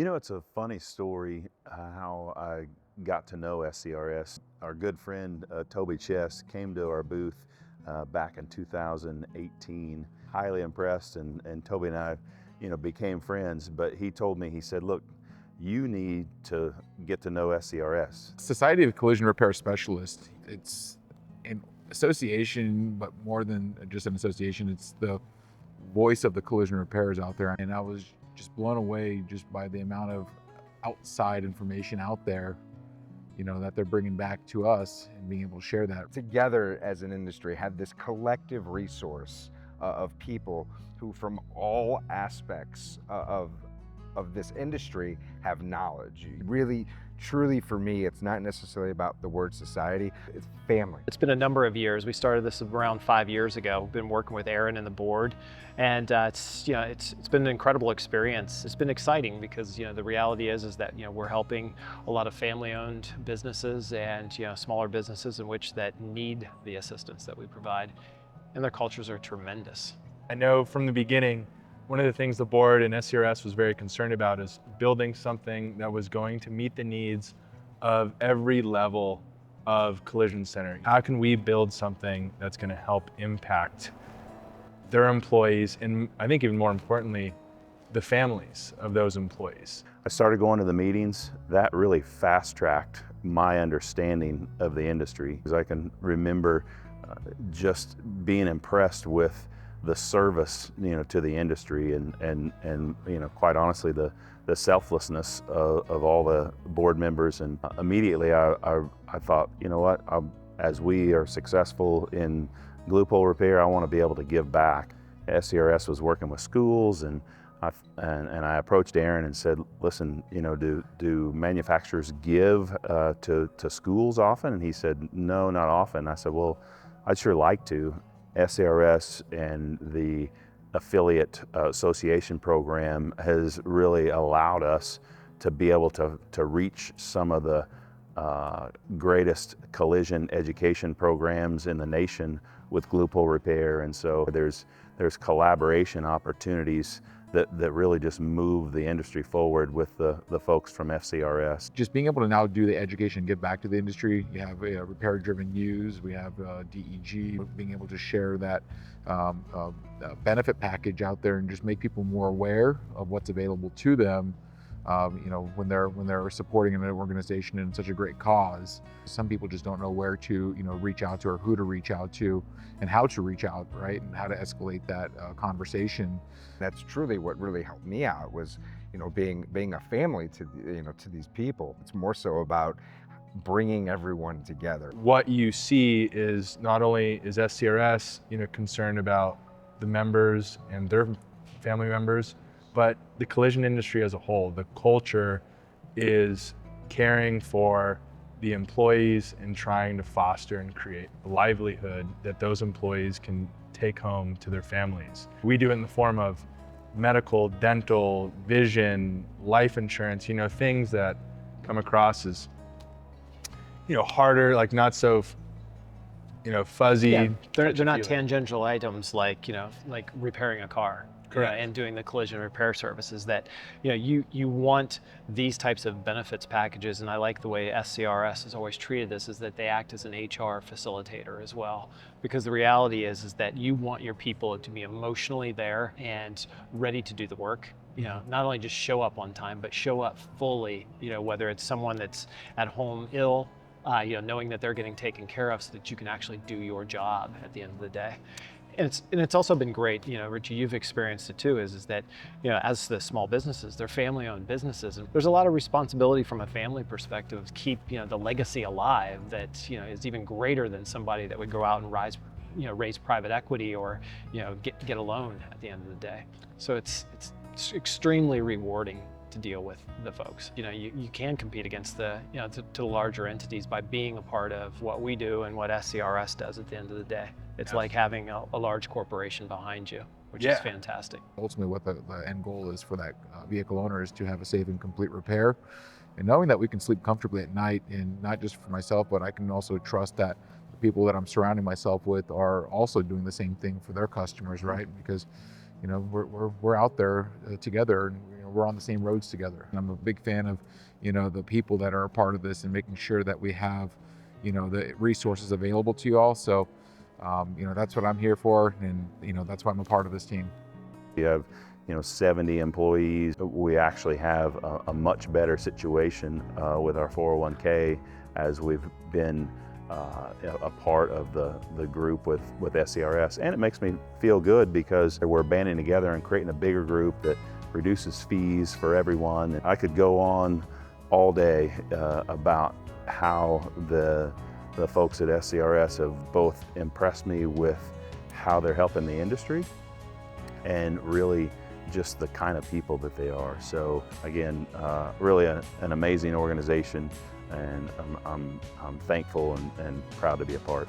You know, it's a funny story how I got to know SCRS. Our good friend Toby Chess came to our booth back in 2018. Highly impressed, and Toby and I, became friends. But he told me, he said, "Look, you need to get to know SCRS." Society of Collision Repair Specialists, it's an association, but more than just an association, it's the voice of the collision repairs out there. And I was just blown away just by the amount of outside information out there, that they're bringing back to us and being able to share that. Together as an industry have this collective resource of people who from all aspects of this industry have knowledge. Really, truly for me, it's not necessarily about the word society, it's family. It's been a number of years. We started this around 5 years ago. We've been working with Aaron and the board, and it's been an incredible experience. It's been exciting because the reality is that we're helping a lot of family-owned businesses and smaller businesses in which that need the assistance that we provide, and their cultures are tremendous. I know from the beginning, one of the things the board and SCRS was very concerned about is building something that was going to meet the needs of every level of collision center. How can we build something that's going to help impact their employees and, I think even more importantly, the families of those employees? I started going to the meetings. That really fast-tracked my understanding of the industry, because I can remember just being impressed with the service, to the industry, and quite honestly, the selflessness of all the board members. And immediately I thought, you know what, as we are successful in glue pole repair, I want to be able to give back. SCRS was working with schools, and I approached Aaron and said, listen, do manufacturers give to schools often? And he said, no, not often. I said, well, I'd sure like to. SCRS and the affiliate association program has really allowed us to be able to reach some of the greatest collision education programs in the nation with glue pole repair. And so there's collaboration opportunities that really just move the industry forward with the folks from FCRS. Just being able to now do the education, give back to the industry. You have repair-driven use, we have DEG, being able to share that benefit package out there and just make people more aware of what's available to them. When they're supporting an organization in such a great cause. Some people just don't know where to reach out to, or who to reach out to, and how to reach out, right? And how to escalate that conversation. That's truly what really helped me out, was being a family to to these people. It's more so about bringing everyone together. What you see is not only is SCRS concerned about the members and their family members, but the collision industry as a whole. The culture is caring for the employees and trying to foster and create a livelihood that those employees can take home to their families. We do it in the form of medical, dental, vision, life insurance, things that come across as harder, like not so fuzzy. Yeah, they're not tangential items like like repairing a car. Correct. And doing the collision repair services. That you want these types of benefits packages, and I like the way SCRS has always treated this, is that they act as an HR facilitator as well, because the reality is that you want your people to be emotionally there and ready to do the work. Not only just show up on time, but show up fully. Whether it's someone that's at home ill, knowing that they're getting taken care of so that you can actually do your job at the end of the day. And it's also been great, Richie, you've experienced it too, is that, as the small businesses, they're family-owned businesses, and there's a lot of responsibility from a family perspective to keep, the legacy alive that, is even greater than somebody that would go out and raise private equity or, get a loan at the end of the day. So it's extremely rewarding to deal with the folks. You can compete against the, to the larger entities by being a part of what we do and what SCRS does at the end of the day. It's like having a large corporation behind you, which is fantastic. Ultimately, what the end goal is for that vehicle owner is to have a safe and complete repair. And knowing that we can sleep comfortably at night, and not just for myself, but I can also trust that the people that I'm surrounding myself with are also doing the same thing for their customers, right? Because we're out there together, and we're on the same roads together. And I'm a big fan of, the people that are a part of this and making sure that we have, the resources available to you all. So, that's what I'm here for, and that's why I'm a part of this team. We have 70 employees. We actually have a much better situation with our 401k as we've been a part of the group with SCRS. And it makes me feel good because we're banding together and creating a bigger group that reduces fees for everyone. And I could go on all day about how the folks at SCRS have both impressed me with how they're helping the industry and really just the kind of people that they are. So again, really an amazing organization, and I'm thankful and proud to be a part.